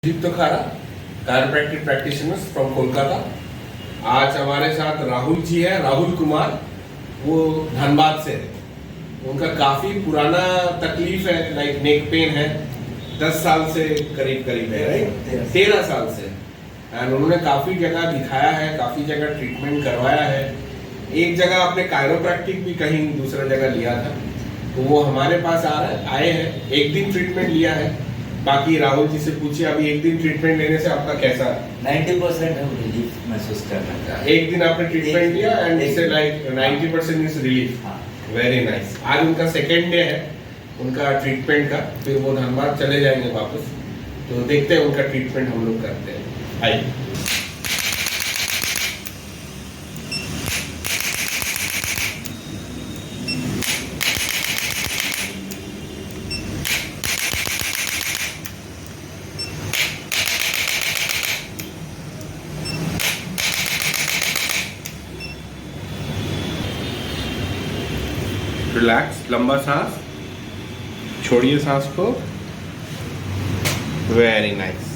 दीप्त खारा chiropractic practitioners from Kolkata. आज हमारे साथ राहुल जी है, राहुल कुमार, वो धनबाद से है। उनका काफी पुराना तकलीफ है, लाइक नेक पेन है, 10 साल से करीब है, राइट? 13 साल से। एंड उन्होंने काफी जगह दिखाया है, काफी जगह ट्रीटमेंट करवाया है। एक जगह आपने कायरोप्रैक्टिक भी कहीं दूसरा जगह लिया था, तो वो हमारे पास आए हैं। एक दिन ट्रीटमेंट लिया है। बाकी राहुल जी से पूछिए, अभी एक दिन ट्रीटमेंट लेने से आपका कैसा? 90% हम रिलीफ महसूस कर रहे हैं। एक दिन आपने ट्रीटमेंट लिया एंड इससे like 90% is relief. Very nice. आज उनका सेकेंड डे है उनका ट्रीटमेंट का, फिर वो धनबाद चले जाएंगे वापस। तो देखते हैं उनका ट्रीटमेंट हम लोग करते हैं। आइए। रिलैक्स, लंबा सांस छोड़िए, सांस को। Very nice.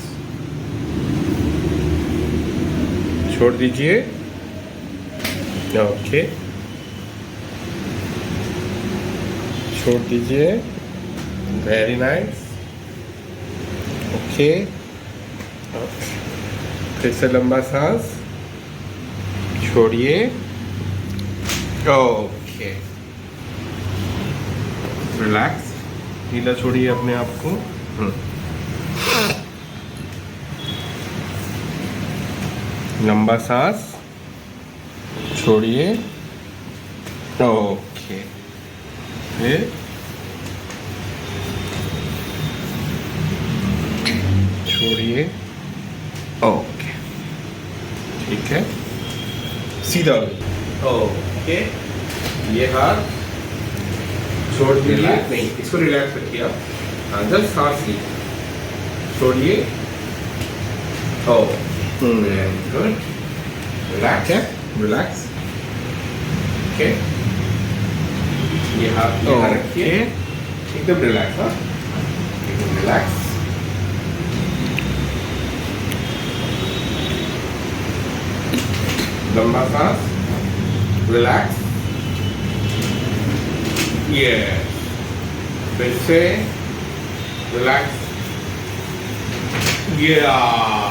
छोड़ दीजिए। ओके, छोड़ दीजिए। Very nice. ओके, फिर से लंबा सांस छोड़िए। Okay, relax. ढीला छोड़िए अपने आप को। लंबा सांस छोड़िए। ओके, फिर छोड़िए। ओके, ठीक है, सीधा। ओके, ये हाथ छोड़ दीजिए। नहीं, इसको रिलैक्स रखिए आप। हाँ, जस्ट सांस लीजिए, छोड़िए। Very good. रिलैक्स है, रिलैक्स। ओके, ये हाथ यहाँ रखिए, एकदम रिलैक्स। हाँ, एकदम रिलैक्स। लंबा सांस, रिलैक्स। Yes. फिर से रिलैक्स।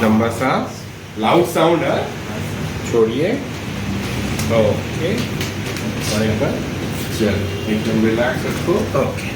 लंबा सांस, लाउड साउंड है, छोड़िए। ओके, और एक बार चल, एकदम रिलैक्स रखो। ओके।